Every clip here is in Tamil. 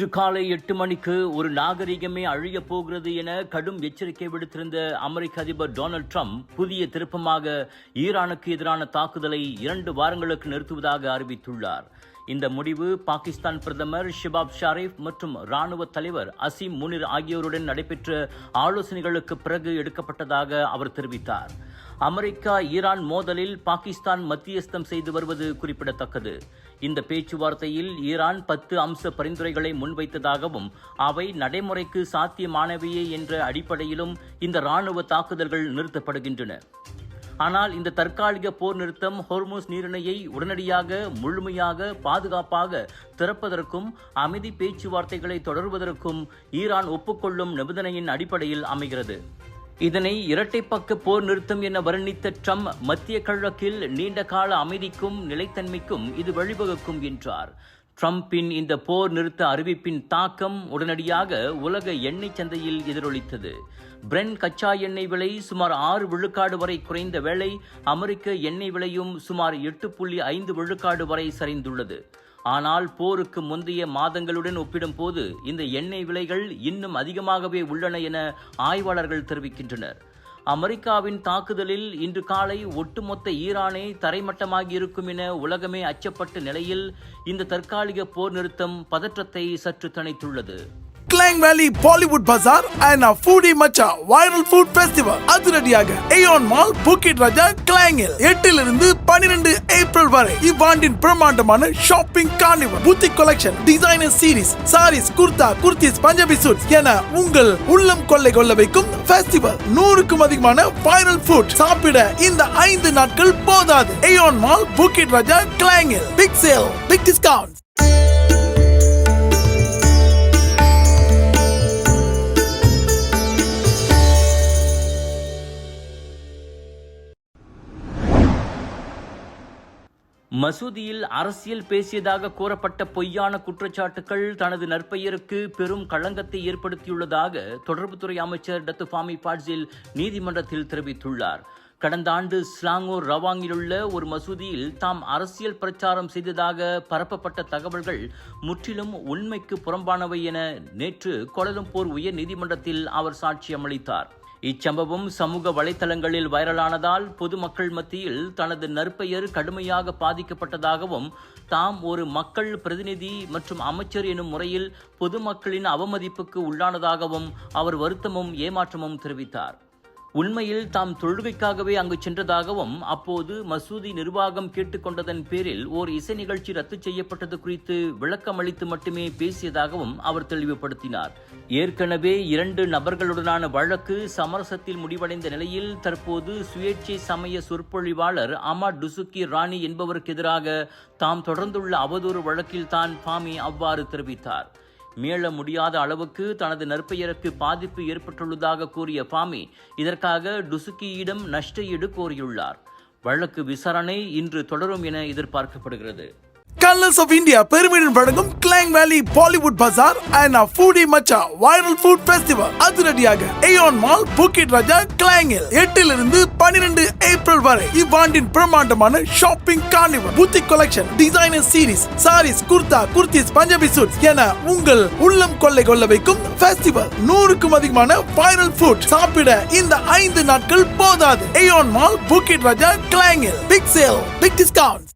இன்று காலை 8 மணிக்கு ஒரு நாகரிகமே அழியப் போகிறது என கடும் எச்சரிக்கை விடுத்திருந்த அமெரிக்க அதிபர் டொனால்ட் ட்ரம்ப் புதிய திருப்பமாக ஈரானுக்கு எதிரான தாக்குதலை 2 வாரங்களுக்கு நிறுத்துவதாக அறிவித்துள்ளார். இந்த முடிவு பாகிஸ்தான் பிரதமர் ஷெபாஸ் ஷரீப் மற்றும் ராணுவ தலைவர் அசீம் முனிர் ஆகியோருடன் நடைபெற்ற ஆலோசனைகளுக்கு பிறகு எடுக்கப்பட்டதாக அவர் தெரிவித்தார். அமெரிக்கா ஈரான் மோதலில் பாகிஸ்தான் மத்தியஸ்தம் செய்து வருவது குறிப்பிடத்தக்கது. இந்த பேச்சுவார்த்தையில் ஈரான் 10 அம்ச பரிந்துரைகளை முன்வைத்ததாகவும் அவை நடைமுறைக்கு சாத்தியமானவையே என்ற அடிப்படையிலும் இந்த ராணுவ தாக்குதல்கள் நிறுத்தப்படுகின்றன. ஆனால் இந்த தற்காலிக போர் நிறுத்தம் ஹோர்முஸ் நீரிணையை உடனடியாக முழுமையாக பாதுகாப்பாக திறப்பதற்கும் அமைதி பேச்சுவார்த்தைகளை தொடர்வதற்கும் ஈரான் ஒப்புக்கொள்ளும் நிபந்தனையின் அடிப்படையில் அமைகிறது. இதனை இரட்டைப்பக்க போர் நிறுத்தம் என வர்ணித்த ட்ரம்ப் மத்திய கிழக்கில் நீண்ட கால அமைதிக்கும் நிலைத்தன்மைக்கும் இது வழிவகுக்கும் என்றார். ட்ரம்பின் இந்த போர் நிறுத்த அறிவிப்பின் தாக்கம் உடனடியாக உலக எண்ணெய் சந்தையில் எதிரொலித்தது. பிரெண்ட் கச்சா எண்ணெய் விலை சுமார் 6 விழுக்காடு வரை குறைந்த வேளை அமெரிக்க எண்ணெய் விலையும் சுமார் 8.5 விழுக்காடு வரை சரிந்துள்ளது. ஆனால் போருக்கு முந்தைய மாதங்களுடன் ஒப்பிடும்போது இந்த எண்ணெய் விலைகள் இன்னும் அதிகமாகவே உள்ளன என ஆய்வாளர்கள் தெரிவிக்கின்றனர். அமெரிக்காவின் தாக்குதலில் இன்று காலை ஒட்டுமொத்த ஈரானே தரைமட்டமாகி இருக்கும் என உலகமே அச்சப்பட்ட நிலையில் இந்த தற்காலிக போர் நிறுத்தம் பதற்றத்தை சற்று தணித்துள்ளது. Klang Valley Bollywood Bazaar and a Foodie Macha Viral Food Festival அதிரடியாக Aeon Mall புக்கிட் ராஜா கிளாங்கில் 8 இருந்து 12 ஏப்ரல் வரை இவ்வாண்டின் பிரம்மாண்டமான shopping carnival, boutique collection, designer series, saris, kurta, kurtis, Punjabi suits என உங்கள் உள்ளம் கொள்ளை கொள்ள வைக்கும் ஃபெஸ்டிவல். 100க்கும் அதிகமான வைரல் ஃபுட் சாப்பிட இந்த 5 நாட்கள் போதாது. Aeon Mall புக்கிட் ராஜா கிளாங்கில் பிக் சேல், பிக் டிஸ்கவுண்ட். மசூதியில் அரசியல் பேசியதாக கூறப்பட்ட பொய்யான குற்றச்சாட்டுகள் தனது நற்பெயருக்கு பெரும் களங்கத்தை ஏற்படுத்தியுள்ளதாக தொடர்புத்துறை அமைச்சர் டத்து ஃபாமி பாட்சில் நீதிமன்றத்தில் தெரிவித்துள்ளார். கடந்த ஆண்டு ஸ்லாங்கூர் ரவாங்கில் உள்ள ஒரு மசூதியில் தாம் அரசியல் பிரச்சாரம் செய்ததாக பரப்பப்பட்ட தகவல்கள் முற்றிலும் உண்மைக்கு புறம்பானவை என நேற்று கோலாலம்பூர் உயர் நீதிமன்றத்தில் அவர் சாட்சியம் அளித்தார். இச்சம்பவம் சமூக வலைதளங்களில் வைரலானதால் பொதுமக்கள் மத்தியில் தனது நற்பெயர் கடுமையாக பாதிக்கப்பட்டதாகவும் தாம் ஒரு மக்கள் பிரதிநிதி மற்றும் அமைச்சர் எனும் முறையில் பொதுமக்களின் அவமதிப்புக்கு உள்ளானதாகவும் அவர் வருத்தமும் ஏமாற்றமும் தெரிவித்தார். உண்மையில் தாம் தொழுகைக்காகவே அங்கு சென்றதாகவும் அப்போது மசூதி நிர்வாகம் கேட்டுக்கொண்டதன் பேரில் ஓர் இசை நிகழ்ச்சி ரத்து செய்யப்பட்டது குறித்து விளக்கம் அளித்து மட்டுமே பேசியதாகவும் அவர் தெளிவுபடுத்தினார். ஏற்கனவே 2 நபர்களுடனான வழக்கு சமரசத்தில் முடிவடைந்த நிலையில் தற்போது சுயேட்சை சமய சொற்பொழிவாளர் அமாட் டுசுக்கி ராணி என்பவருக்கு எதிராக தாம் தொடர்ந்துள்ள அவதூறு வழக்கில் தான் ஃபாமி அவ்வாறு தெரிவித்தார். மீள முடியாத அளவுக்கு தனது நற்பெயருக்கு பாதிப்பு ஏற்பட்டுள்ளதாக கூறிய ஃபாமி இதற்காக டுசுக்கியிடம் நஷ்ட ஈடு கோரியுள்ளார். வழக்கு விசாரணை இன்று தொடரும் என எதிர்பார்க்கப்படுகிறது. Colors of India பெருமையுடன் வழங்கும் Klang Valley Bollywood Bazaar and a Foodie Macha Viral Food Festival அதிரடியாக Aeon Mall புக்கிட் ராஜா கிளாங்கில் 8 இருந்து 12 ஏப்ரல் வரை இவ்வாண்டின் பிரம்மாண்டமான shopping carnival, boutique collection, designer series, saris, kurta, kurtis, Punjabi suits என உங்கள் உள்ளம் கொள்ளை கொள்ள வைக்கும் ஃபெஸ்டிவல். 100க்கும் அதிகமான வைரல் ஃபுட் சாப்பிட இந்த 5 நாட்கள் போதாது. Aeon Mall புக்கிட் ராஜா கிளாங்கில் பிக் சேல், பிக் டிஸ்கவுண்ட்.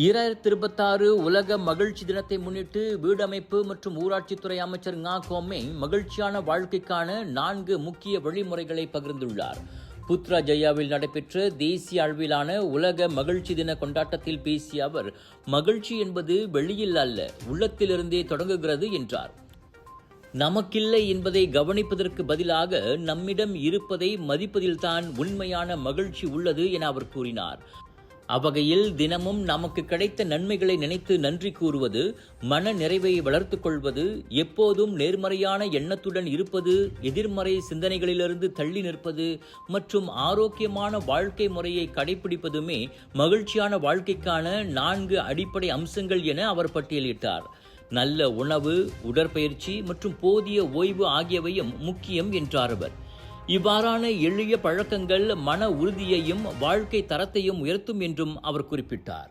ஈராயிரத்து உலக மகிழ்ச்சி தினத்தை முன்னிட்டு வீடமைப்பு மற்றும் ஊராட்சித்துறை அமைச்சர் ngா கோமேங் மகிழ்ச்சியான வாழ்க்கைக்கான 4 முக்கிய வழிமுறைகளை பகிர்ந்துள்ளார். புத்ரா ஜயாவில் நடைபெற்ற தேசிய அளவிலான உலக மகிழ்ச்சி தின கொண்டாட்டத்தில் பேசிய அவர், மகிழ்ச்சி என்பது வெளியில் அல்ல, உள்ளத்திலிருந்தே தொடங்குகிறது என்றார். நமக்கில்லை என்பதை கவனிப்பதற்கு பதிலாக நம்மிடம் இருப்பதை மதிப்பதில்தான் உண்மையான மகிழ்ச்சி உள்ளது என அவர் கூறினார். அவ்வகையில் தினமும் நமக்கு கிடைத்த நன்மைகளை நினைத்து நன்றி கூறுவது, மன நிறைவை வளர்த்து கொள்வது, எப்போதும் நேர்மறையான எண்ணத்துடன் இருப்பது, எதிர்மறை சிந்தனைகளிலிருந்து தள்ளி நிற்பது மற்றும் ஆரோக்கியமான வாழ்க்கை முறையை கடைபிடிப்பதுமே மகிழ்ச்சியான வாழ்க்கைக்கான 4 அடிப்படை அம்சங்கள் என அவர் பட்டியலிட்டார். நல்ல உணவு, உடற்பயிற்சி மற்றும் போதிய ஓய்வு ஆகியவையும் முக்கியம் என்றார் அவர். இவ்வாறான எளிய பழக்கங்கள் மன உறுதியையும் வாழ்க்கை தரத்தையும் உயர்த்தும் என்றும் அவர் குறிப்பிட்டார்.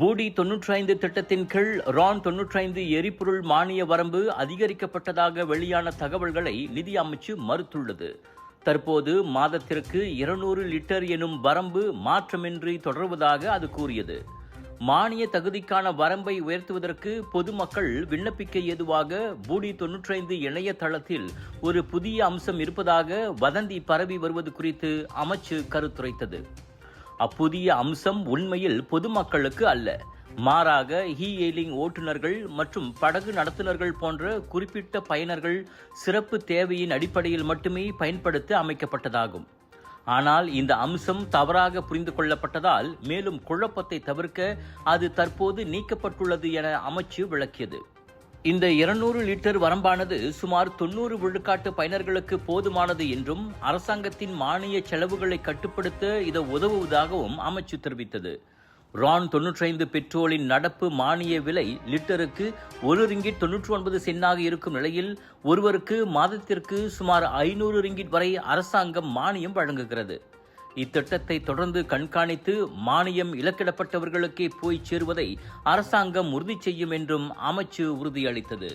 பூடி 95 திட்டத்தின் கீழ் ரான் 95 எரிபொருள் மானிய வரம்பு அதிகரிக்கப்பட்டதாக வெளியான தகவல்களை நிதி அமைச்சு மறுத்துள்ளது. தற்போது மாதத்திற்கு 200 லிட்டர் எனும் வரம்பு மாற்றமின்றி தொடர்வதாக அது கூறியது. மானிய தகுதிக்கான வரம்பை உயர்த்துவதற்கு பொதுமக்கள் விண்ணப்பிக்க ஏதுவாக பூடி 95 இணையதளத்தில் ஒரு புதிய அம்சம் இருப்பதாக வதந்தி பரவி வருவது குறித்து அமைச்சு கருத்துரைத்தது. அப்புதிய அம்சம் உண்மையில் பொதுமக்களுக்கு அல்ல, மாறாக ஹீலிங் ஓட்டுநர்கள் மற்றும் படகு நடத்துனர்கள் போன்ற குறிப்பிட்ட பயனர்கள் சிறப்பு தேவையின் அடிப்படையில் மட்டுமே பயன்படுத்த அமைக்கப்பட்டதாகும். ஆனால் இந்த அம்சம் தவறாக புரிந்து கொள்ளப்பட்டதால் மேலும் குழப்பத்தை தவிர்க்க அது தற்போது நீக்கப்பட்டுள்ளது என அமைச்சு விளக்கியது. இந்த 200 லிட்டர் வரம்பானது சுமார் 90 விழுக்காட்டு பயனர்களுக்கு போதுமானது என்றும் அரசாங்கத்தின் மானிய செலவுகளை கட்டுப்படுத்த இது உதவுவதாகவும் அமைச்சு தெரிவித்தது. ரான் 95 பெட்ரோலின் நடப்பு மானிய விலை லிட்டருக்கு $1.99 இருக்கும் நிலையில் ஒருவருக்கு மாதத்திற்கு சுமார் 500 ரிங்கிட் வரை அரசாங்கம் மானியம் வழங்குகிறது. இத்திட்டத்தை தொடர்ந்து கண்காணித்து மானியம் இலக்கிடப்பட்டவர்களுக்கே போய் சேருவதை அரசாங்கம் உறுதி செய்யும் என்றும் அமைச்சு உறுதியளித்தது.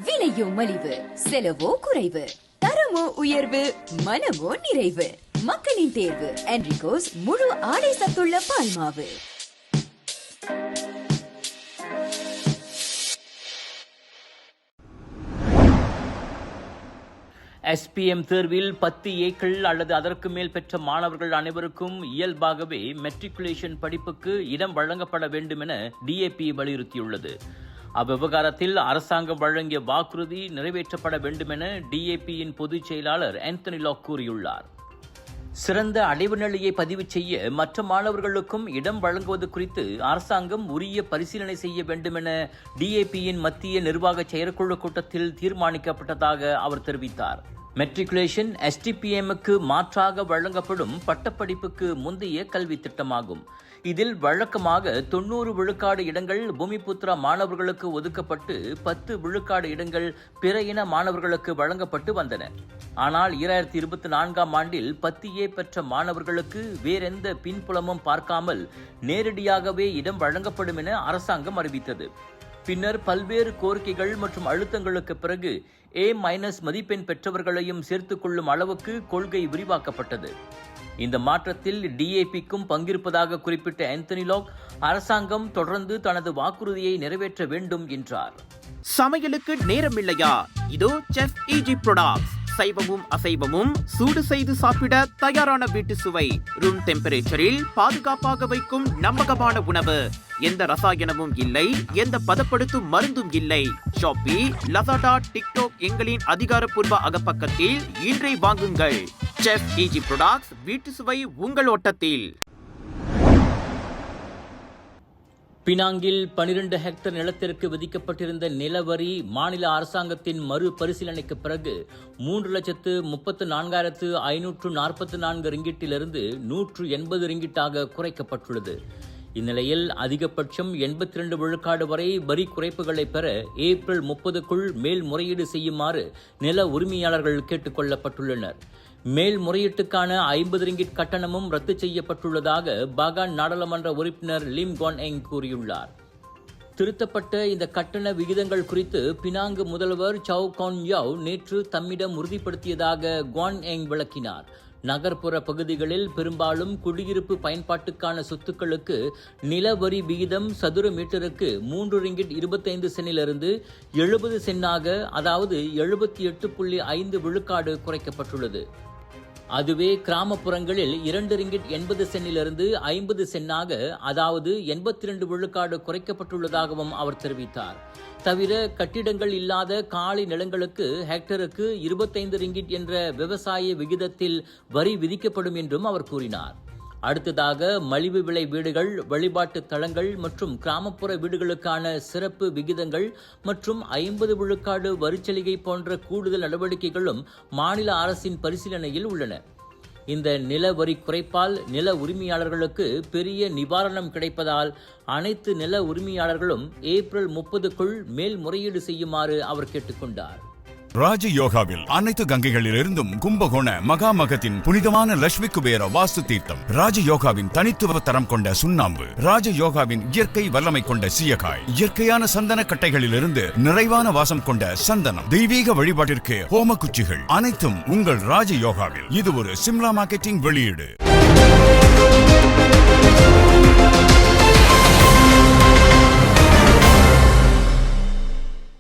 விலையோ மலிவு, செலவோ குறைவு, தரமோ உயர்வு, மனமோ நிறைவு. மக்களின் தேர்வு என்ரிகோஸ் முழு ஆடை சத்துள்ள பால்மாவு. SPM தேர்வில் 10 ஏக்கள் அல்லது அதற்கு மேல் பெற்ற மாணவர்கள் அனைவருக்கும் இயல்பாகவே மெட்ரிகுலேஷன் படிப்புக்கு இடம் வழங்கப்பட வேண்டும் என DAP வலியுறுத்தியுள்ளது. அவ்விவகாரத்தில் அரசாங்கம் வழங்கிய வாக்குறுதி நிறைவேற்றப்பட வேண்டும் என DAPயின் பொதுச் செயலாளர் ஆந்தனி லாக் கூறியுள்ளார். சிறந்த அடைவு நிலையை பதிவு செய்ய மற்ற மாணவர்களுக்கும் இடம் வழங்குவது குறித்து அரசாங்கம் உரிய பரிசீலனை செய்ய வேண்டும் என DAPயின் மத்திய நிர்வாக செயற்குழு கூட்டத்தில் தீர்மானிக்கப்பட்டதாக அவர் தெரிவித்தார். மெட்ரிகுலேஷன் STPMக்கு மாற்றாக வழங்கப்படும் பட்டப்படிப்புக்கு முந்தைய கல்வி திட்டமாகும். இதில் வழக்கமாக 90 விழுக்காடு இடங்கள் பூமிபுத்ரா மாணவர்களுக்கு ஒதுக்கப்பட்டு 10 விழுக்காடு இடங்கள் பிற இன மாணவர்களுக்கு வழங்கப்பட்டு வந்தன. ஆனால் 2024ஆம் ஆண்டில் 10A பெற்ற மாணவர்களுக்கு வேறெந்த பின்புலமும் பார்க்காமல் நேரடியாகவே இடம் வழங்கப்படும் என அரசாங்கம் அறிவித்தது. பின்னர் பல்வேறு கோரிக்கைகள் மற்றும் அழுத்தங்களுக்கு பிறகு A- மதிப்பெண் பெற்றவர்களையும் சேர்த்துக் கொள்ளும் அளவுக்கு கொள்கை விரிவாக்கப்பட்டது. இந்த மாற்றத்தில் DAPக்கும் பங்கிருப்பதாக குறிப்பிட்ட ஆந்தனி லாக் அரசாங்கம் தொடர்ந்து தனது வாக்குறுதியை நிறைவேற்ற வேண்டும் என்றார். சமையலுக்கு நேரமில்லையா? இதோ செஃப் EG ப்ராடக்ட்ஸ். சைவமும் அசைவமும் சூடு செய்து சாப்பிட தயாரான வீட்டு சுவை. ரூம் டெம்பரேச்சரில் பாதுகாப்பாக வைக்கும் நம்பகமான உணவு. எந்த ரசாயனமும் இல்லை, எந்த பதப்படுத்தும் மருந்தும் இல்லை. ஷாப்பி, லசாடா, டிக்டாக் எங்களின் அதிகாரப்பூர்வ அகப்பக்கத்தில் இன்றை வாங்குங்கள். செஃப் EG ப்ராடக்ட்ஸ், வீட்டு சுவை உங்கள் ஓட்டத்தில். பினாங்கில் 12 ஹெக்டர் நிலத்திற்கு விதிக்கப்பட்டிருந்த நிலவரி மாநில அரசாங்கத்தின் மறுபரிசீலனைக்கு பிறகு 3,34,544 ரிங்கிட்டிலிருந்து 180 ரிங்கிட்டாக குறைக்கப்பட்டுள்ளது. இந்நிலையில் அதிகபட்சம் 82 விழுக்காடு வரை வரி குறைப்புகளை பெற ஏப்ரல் 30க்குள் மேல்முறையீடு செய்யுமாறு நில உரிமையாளர்கள் கேட்டுக் கொள்ளப்பட்டுள்ளனர். மேல்முறையீட்டுக்கான 50 ரிங்கிட் கட்டணமும் ரத்து செய்யப்பட்டுள்ளதாக பாகான் நாடாளுமன்ற உறுப்பினர் லிம் கான் எங் கூறியுள்ளார். திருத்தப்பட்ட இந்த கட்டண விகிதங்கள் குறித்து பினாங்கு முதல்வர் சவ் கான் யாவ் நேற்று தம்மிடம் உறுதிப்படுத்தியதாக குவான் எங் விளக்கினார். நகர்ப்புற பகுதிகளில் பெரும்பாலும் குடியிருப்பு பயன்பாட்டுக்கான சொத்துக்களுக்கு நிலவரி விகிதம் சதுர மீட்டருக்கு 3 ரிங்கிட் 25 சென்னிலிருந்து 70 சென்னாக, அதாவது 78.5 விழுக்காடு குறைக்கப்பட்டுள்ளது. அதுவே கிராமப்புறங்களில் 2 ரிங்கிட் 80 சென்னிலிருந்து 50 சென்னாக, அதாவது 82 விழுக்காடு குறைக்கப்பட்டுள்ளதாகவும் அவர் தெரிவித்தார். தவிர கட்டிடங்கள் இல்லாத காலி நிலங்களுக்கு ஹெக்டருக்கு 25 ரிங்கிட் என்ற விவசாய விகிதத்தில் வரி விதிக்கப்படும் என்றும் அவர் கூறினார். அடுத்ததாக மலிவு விலை வீடுகள், வழிபாட்டு தலங்கள் மற்றும் கிராமப்புற வீடுகளுக்கான சிறப்பு விகிதங்கள் மற்றும் 50 விழுக்காடு வரிச்சலுகை போன்ற கூடுதல் நடவடிக்கைகளும் மாநில அரசின் பரிசீலனையில் உள்ளன. இந்த நில வரி குறைப்பால் நில உரிமையாளர்களுக்கு பெரிய நிவாரணம் கிடைப்பதால் அனைத்து நில உரிமையாளர்களும் ஏப்ரல் 30க்குள் மேல்முறையீடு செய்யுமாறு அவர் கேட்டுக்கொண்டார். ராஜயோகாவில் அனைத்து கங்கைகளிலிருந்தும் கும்பகோண மகாமகத்தின் புனிதமான லட்சுமி குபேர வாஸ்து தீர்த்தம், ராஜயோகாவின் தனித்துவ தரம் கொண்ட சுண்ணாம்பு, ராஜயோகாவின் இயற்கை வல்லமை கொண்ட சீயக்காய், இயற்கையான சந்தன கட்டைகளிலிருந்து நிறைவான வாசம் கொண்ட சந்தனம், தெய்வீக வழிபாட்டிற்கு ஹோம குச்சிகள், அனைத்தும் உங்கள் ராஜயோகாவில். இது ஒரு சிம்லா மார்க்கெட்டிங் வெளியீடு.